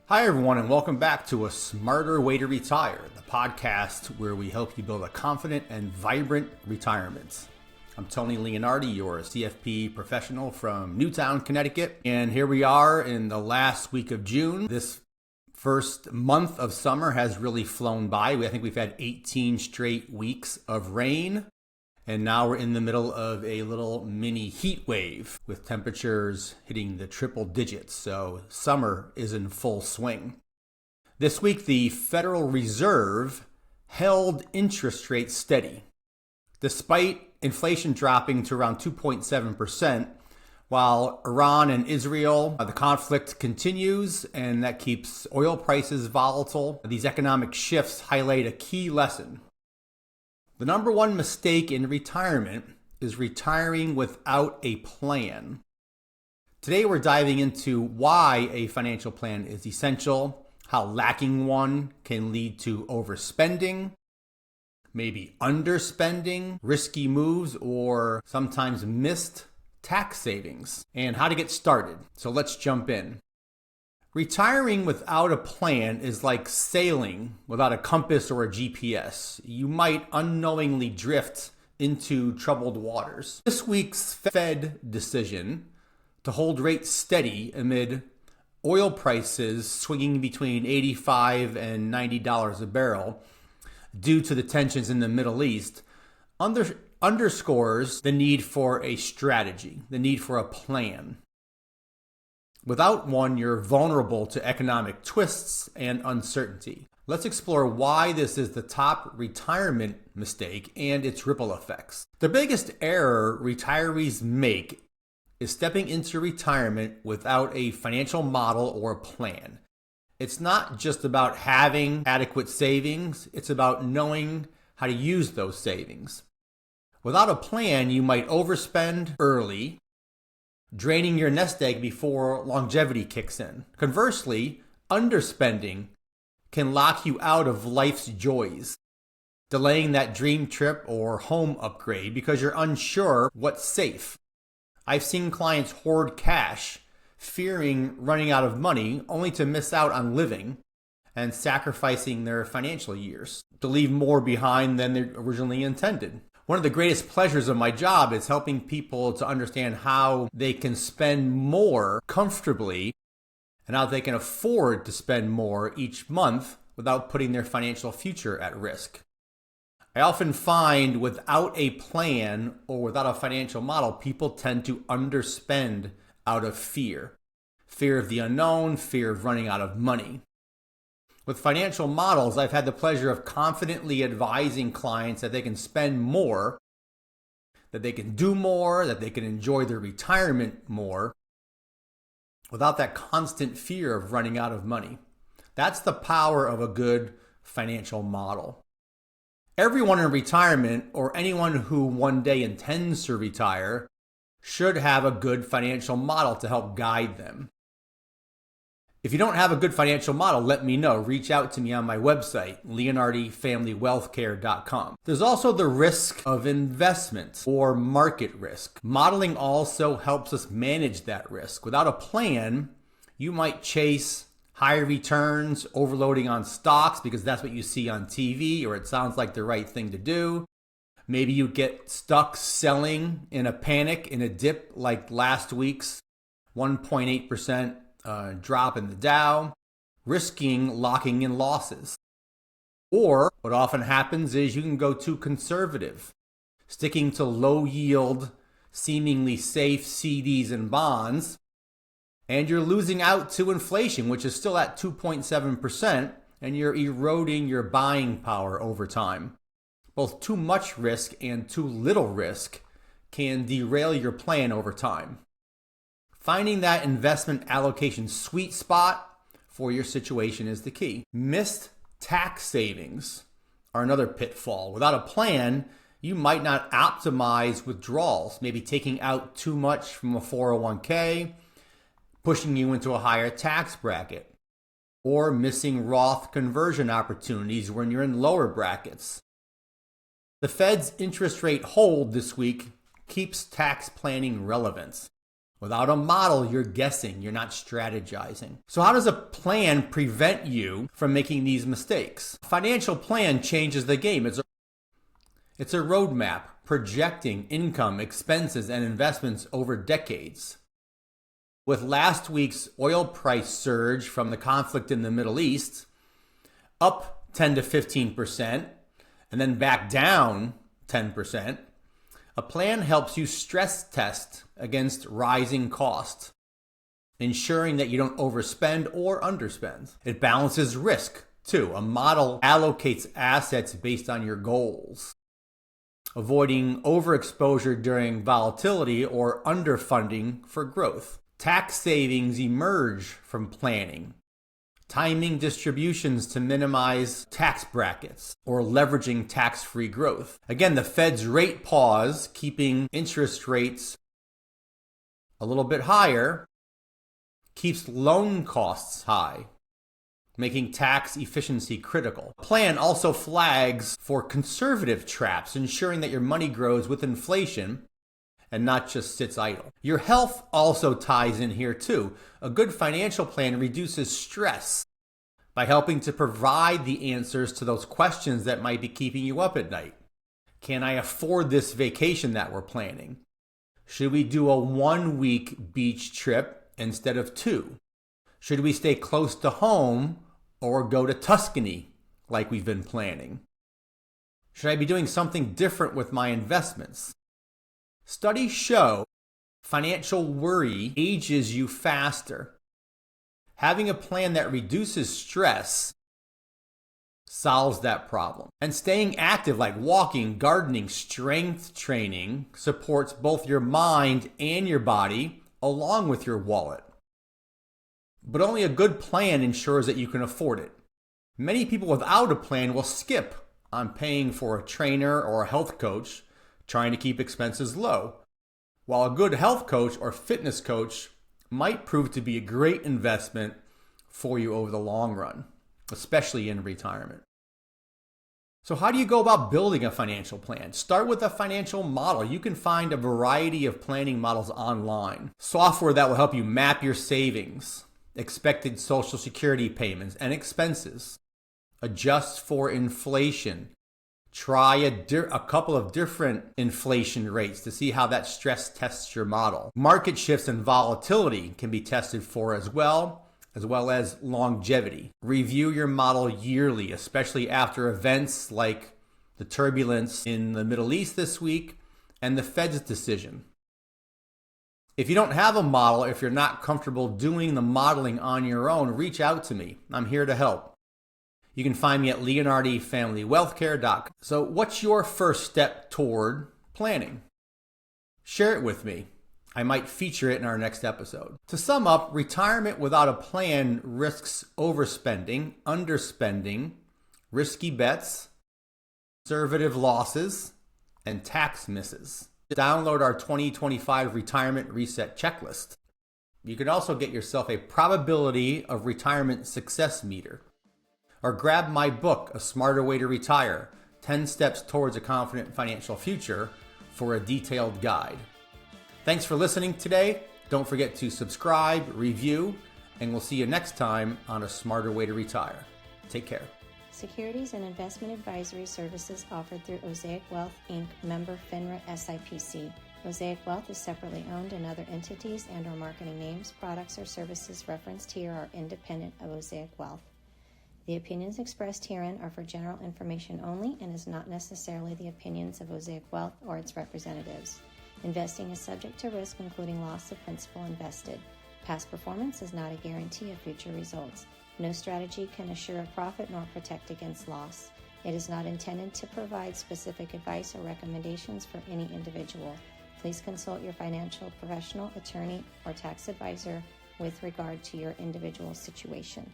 Hi, everyone, and welcome back to A Smarter Way to Retire, the podcast where we help you build a confident and vibrant retirement. I'm Tony Leonardi, your CFP professional from Newtown, Connecticut, and here we are in the last week of June. This first month of summer has really flown by. I think we've had 18 straight weeks of rain, and now we're in the middle of a little mini heat wave with temperatures hitting the triple digits. So summer is in full swing. This week, the Federal Reserve held interest rates steady. Despite inflation dropping to around 2.7%, while Iran and Israel, the conflict continues, and that keeps oil prices volatile. These economic shifts highlight a key lesson. The number one mistake in retirement is retiring without a plan. Today we're diving into why a financial plan is essential, how lacking one can lead to overspending, maybe underspending, risky moves, or sometimes missed tax savings, and how to get started. So let's jump in. Retiring without a plan is like sailing without a compass or a GPS. You might unknowingly drift into troubled waters. This week's Fed decision to hold rates steady amid oil prices swinging between $85 and $90 a barrel due to the tensions in the Middle East underscores the need for a strategy, the need for a plan. Without one, you're vulnerable to economic twists and uncertainty. Let's explore why this is the top retirement mistake and its ripple effects. The biggest error retirees make is stepping into retirement without a financial model or plan. It's not just about having adequate savings, it's about knowing how to use those savings. Without a plan, you might overspend early, draining your nest egg before longevity kicks in. Conversely, underspending can lock you out of life's joys, delaying that dream trip or home upgrade because you're unsure what's safe. I've seen clients hoard cash, fearing running out of money, only to miss out on living and sacrificing their financial years to leave more behind than they originally intended. One of the greatest pleasures of my job is helping people to understand how they can spend more comfortably and how they can afford to spend more each month without putting their financial future at risk. I often find without a plan or without a financial model, people tend to underspend out of fear. Fear of the unknown, fear of running out of money. With financial models, I've had the pleasure of confidently advising clients that they can spend more, that they can do more, that they can enjoy their retirement more without that constant fear of running out of money. That's the power of a good financial model. Everyone in retirement, or anyone who one day intends to retire, should have a good financial model to help guide them. If you don't have a good financial model, let me know. Reach out to me on my website, leonardifamilywealthcare.com. There's also the risk of investment or market risk. Modeling also helps us manage that risk. Without a plan, you might chase higher returns, overloading on stocks because that's what you see on TV or it sounds like the right thing to do. Maybe you get stuck selling in a panic, in a dip like last week's 1.8% drop in the Dow, risking locking in losses. Or what often happens is you can go too conservative, sticking to low yield, seemingly safe CDs and bonds, and you're losing out to inflation, which is still at 2.7%, and you're eroding your buying power over time. Both too much risk and too little risk can derail your plan over time. Finding that investment allocation sweet spot for your situation is the key. Missed tax savings are another pitfall. Without a plan, you might not optimize withdrawals, maybe taking out too much from a 401k, pushing you into a higher tax bracket, or missing Roth conversion opportunities when you're in lower brackets. The Fed's interest rate hold this week keeps tax planning relevant. Without a model, you're guessing, you're not strategizing. So how does a plan prevent you from making these mistakes? A financial plan changes the game. It's a roadmap projecting income, expenses, and investments over decades. With last week's oil price surge from the conflict in the Middle East, up 10 to 15%, and then back down 10%, a plan helps you stress test against rising costs, ensuring that you don't overspend or underspend. It balances risk, too. A model allocates assets based on your goals, avoiding overexposure during volatility or underfunding for growth. Tax savings emerge from planning, timing distributions to minimize tax brackets, or leveraging tax-free growth. Again, the Fed's rate pause, keeping interest rates a little bit higher, keeps loan costs high, making tax efficiency critical. The plan also flags for conservative traps, ensuring that your money grows with inflation and not just sits idle. Your health also ties in here too. A good financial plan reduces stress by helping to provide the answers to those questions that might be keeping you up at night. Can I afford this vacation that we're planning? Should we do a 1-week beach trip instead of 2? Should we stay close to home or go to Tuscany like we've been planning? Should I be doing something different with my investments? Studies show financial worry ages you faster. Having a plan that reduces stress solves that problem. And staying active, like walking, gardening, strength training, supports both your mind and your body, along with your wallet. But only a good plan ensures that you can afford it. Many people without a plan will skip on paying for a trainer or a health coach, trying to keep expenses low, while a good health coach or fitness coach might prove to be a great investment for you over the long run, especially in retirement. So how do you go about building a financial plan? Start with a financial model. You can find a variety of planning models online. Software that will help you map your savings, expected Social Security payments, and expenses. Adjust for inflation. Try a couple of different inflation rates to see how that stress tests your model. Market shifts and volatility can be tested for as well as longevity. Review your model yearly, especially after events like the turbulence in the Middle East this week and the Fed's decision. If you don't have a model, if you're not comfortable doing the modeling on your own, reach out to me. I'm here to help. You can find me at leonardifamilywealthcare.com. So what's your first step toward planning? Share it with me. I might feature it in our next episode. To sum up, retirement without a plan risks overspending, underspending, risky bets, conservative losses, and tax misses. Download our 2025 Retirement Reset Checklist. You can also get yourself a probability of retirement success meter. Or grab my book, A Smarter Way to Retire, 10 Steps Towards a Confident Financial Future, for a detailed guide. Thanks for listening today. Don't forget to subscribe, review, and we'll see you next time on A Smarter Way to Retire. Take care. Securities and investment advisory services offered through Osaic Wealth, Inc., member FINRA SIPC. Osaic Wealth is separately owned, and other entities and/or marketing names, products, or services referenced here are independent of Osaic Wealth. The opinions expressed herein are for general information only and is not necessarily the opinions of Osaic Wealth or its representatives. Investing is subject to risk, including loss of principal invested. Past performance is not a guarantee of future results. No strategy can assure a profit nor protect against loss. It is not intended to provide specific advice or recommendations for any individual. Please consult your financial professional, attorney, or tax advisor with regard to your individual situation.